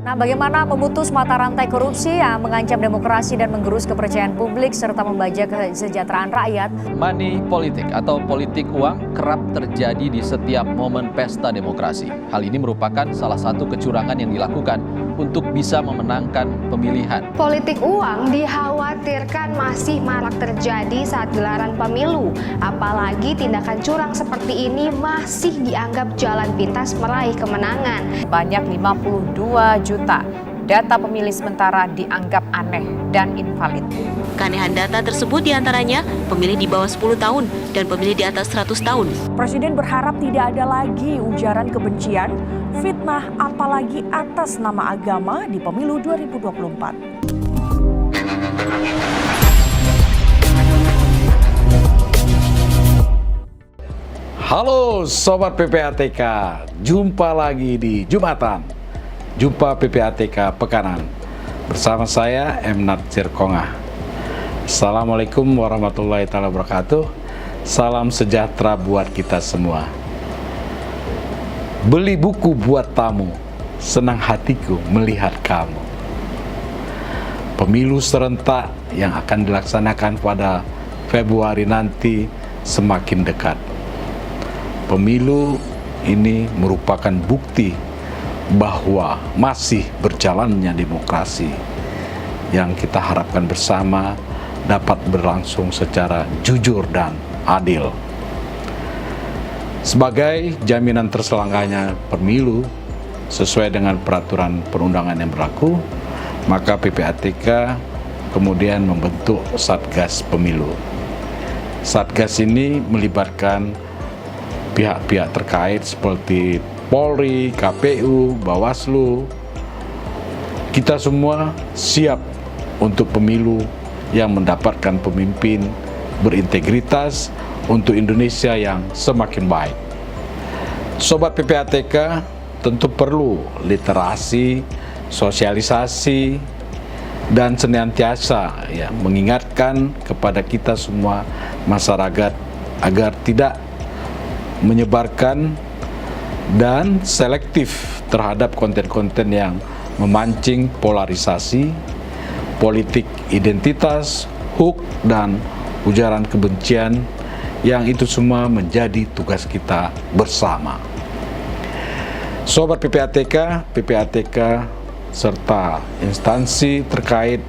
Nah, bagaimana memutus mata rantai korupsi yang mengancam demokrasi dan menggerus kepercayaan publik serta membajak kesejahteraan rakyat? Money politik atau politik uang kerap terjadi di setiap momen pesta demokrasi. Hal ini merupakan salah satu kecurangan yang dilakukan untuk bisa memenangkan pemilihan. Politik uang dikhawatirkan masih marak terjadi saat gelaran pemilu. Apalagi tindakan curang seperti ini masih dianggap jalan pintas meraih kemenangan. Banyak 52 juta data pemilih sementara dianggap aneh dan invalid. Keanehan data tersebut diantaranya pemilih di bawah 10 tahun dan pemilih di atas 100 tahun. Presiden berharap tidak ada lagi ujaran kebencian, fitnah, apalagi atas nama agama di pemilu 2024. Halo Sobat PPATK, jumpa lagi di Jumatan, Jumpa PPATK Pekanan. Bersama saya M. Natsir Kongah. Assalamualaikum warahmatullahi wabarakatuh. Salam sejahtera buat kita semua. Beli buku buat tamu, senang hatiku melihat kamu. Pemilu serentak yang akan dilaksanakan pada Februari nanti semakin dekat. Pemilu ini merupakan bukti bahwa masih berjalannya demokrasi yang kita harapkan bersama dapat berlangsung secara jujur dan adil. Sebagai jaminan terselenggaranya pemilu sesuai dengan peraturan perundangan yang berlaku, maka PPATK kemudian membentuk Satgas Pemilu. Satgas ini melibatkan pihak-pihak terkait seperti Polri, KPU, Bawaslu. Kita semua siap untuk pemilu yang mendapatkan pemimpin berintegritas untuk Indonesia yang semakin baik. Sobat PPATK tentu perlu literasi, sosialisasi, dan senantiasa mengingatkan kepada kita semua masyarakat agar tidak menyebarkan dan selektif terhadap konten-konten yang memancing polarisasi, politik identitas, hoax, dan ujaran kebencian yang itu semua menjadi tugas kita bersama. Sobat PPATK serta instansi terkait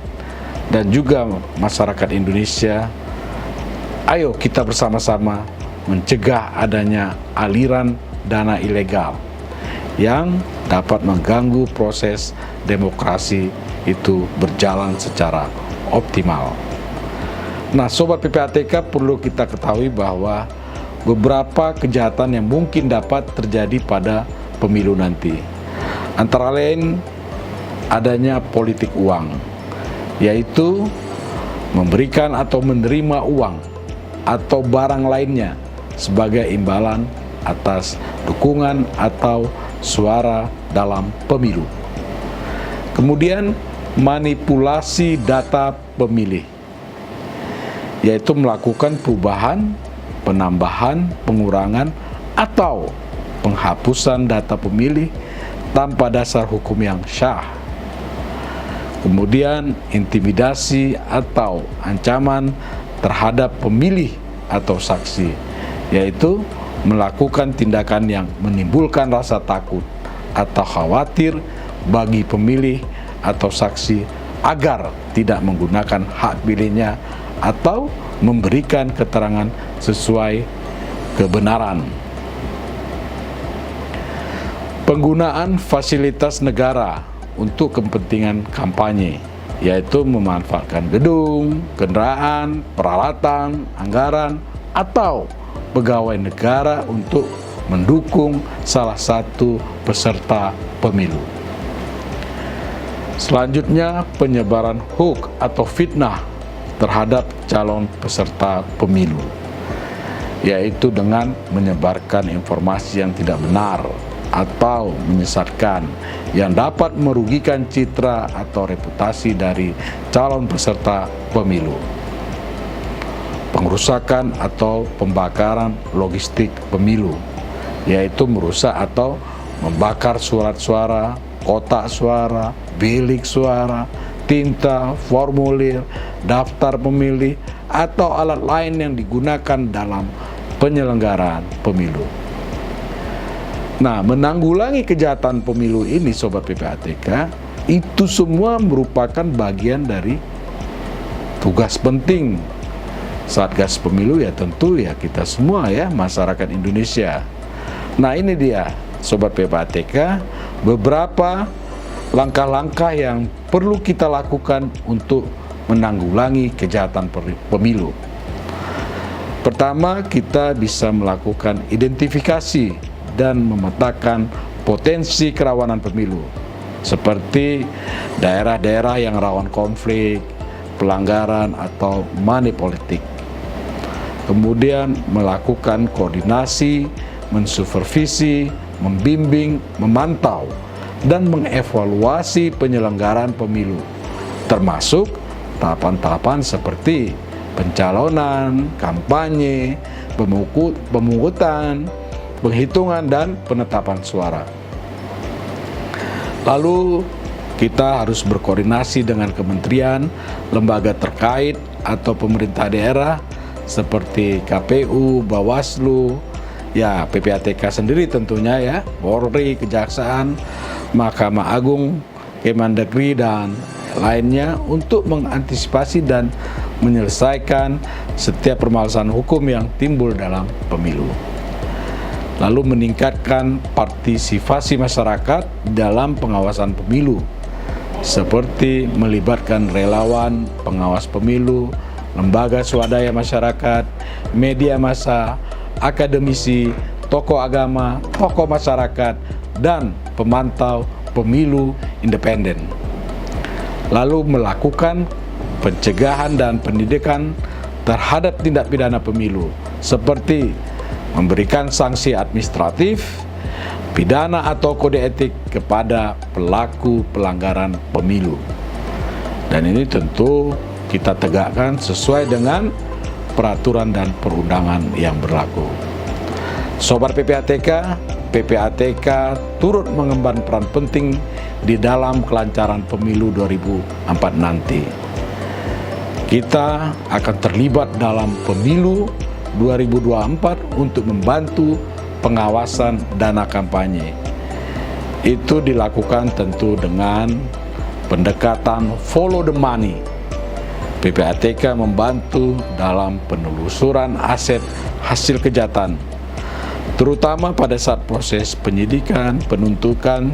dan juga masyarakat Indonesia, ayo kita bersama-sama mencegah adanya aliran dana ilegal yang dapat mengganggu proses demokrasi itu berjalan secara optimal. Nah, Sobat PPATK perlu kita ketahui bahwa beberapa kejahatan yang mungkin dapat terjadi pada pemilu nanti. Antara lain adanya politik uang, yaitu memberikan atau menerima uang atau barang lainnya sebagai imbalan atas dukungan atau suara dalam pemilu. Kemudian manipulasi data pemilih, yaitu melakukan perubahan, penambahan, pengurangan, atau penghapusan data pemilih tanpa dasar hukum yang syah. Kemudian intimidasi atau ancaman terhadap pemilih atau saksi, yaitu melakukan tindakan yang menimbulkan rasa takut atau khawatir bagi pemilih atau saksi agar tidak menggunakan hak pilihnya atau memberikan keterangan sesuai kebenaran. Penggunaan fasilitas negara untuk kepentingan kampanye, yaitu memanfaatkan gedung, kendaraan, peralatan, anggaran, atau pegawai negara untuk mendukung salah satu peserta pemilu. Selanjutnya, penyebaran hoax atau fitnah terhadap calon peserta pemilu, yaitu dengan menyebarkan informasi yang tidak benar atau menyesatkan yang dapat merugikan citra atau reputasi dari calon peserta pemilu. Pengrusakan atau pembakaran logistik pemilu, yaitu merusak atau membakar surat suara, kotak suara, bilik suara, tinta, formulir, daftar pemilih, atau alat lain yang digunakan dalam penyelenggaraan pemilu. Nah, menanggulangi kejahatan pemilu ini, Sobat PPATK, itu semua merupakan bagian dari tugas penting Satgas Pemilu, ya tentu ya kita semua ya, masyarakat Indonesia. Nah, ini dia Sobat PPATK, beberapa langkah-langkah yang perlu kita lakukan untuk menanggulangi kejahatan pemilu. Pertama, kita bisa melakukan identifikasi dan memetakan potensi kerawanan pemilu, seperti daerah-daerah yang rawan konflik, pelanggaran, atau money politik. Kemudian melakukan koordinasi, mensupervisi, membimbing, memantau, dan mengevaluasi penyelenggaraan pemilu, termasuk tahapan-tahapan seperti pencalonan, kampanye, pemungutan, penghitungan, dan penetapan suara. Lalu kita harus berkoordinasi dengan kementerian, lembaga terkait, atau pemerintah daerah seperti KPU, Bawaslu, ya PPATK sendiri tentunya ya, Polri, Kejaksaan, Mahkamah Agung, Kemendagri, dan lainnya untuk mengantisipasi dan menyelesaikan setiap permasalahan hukum yang timbul dalam pemilu. Lalu meningkatkan partisipasi masyarakat dalam pengawasan pemilu, seperti melibatkan relawan, pengawas pemilu, lembaga swadaya masyarakat, media massa, akademisi, tokoh agama, tokoh masyarakat, dan pemantau pemilu independen. Lalu melakukan pencegahan dan pendidikan terhadap tindak pidana pemilu, seperti memberikan sanksi administratif, pidana atau kode etik kepada pelaku pelanggaran pemilu. Dan ini tentu kita tegakkan sesuai dengan peraturan dan perundangan yang berlaku. Sobat PPATK, PPATK turut mengemban peran penting di dalam kelancaran pemilu 2024 nanti. Kita akan terlibat dalam pemilu 2024 untuk membantu pengawasan dana kampanye. Itu dilakukan tentu dengan pendekatan follow the money. PPATK membantu dalam penelusuran aset hasil kejahatan, terutama pada saat proses penyidikan, penuntutan,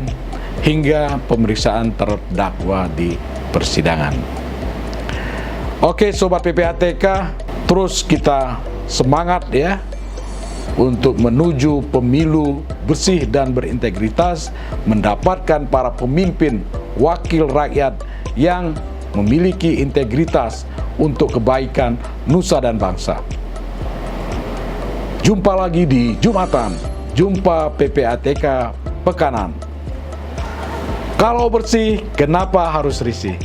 hingga pemeriksaan terdakwa di persidangan. Oke Sobat PPATK, terus kita semangat ya untuk menuju pemilu bersih dan berintegritas, mendapatkan para pemimpin wakil rakyat yang memiliki integritas untuk kebaikan nusa dan bangsa. Jumpa lagi di Jumatan, jumpa PPATK Pekanan. Kalau bersih, kenapa harus risih?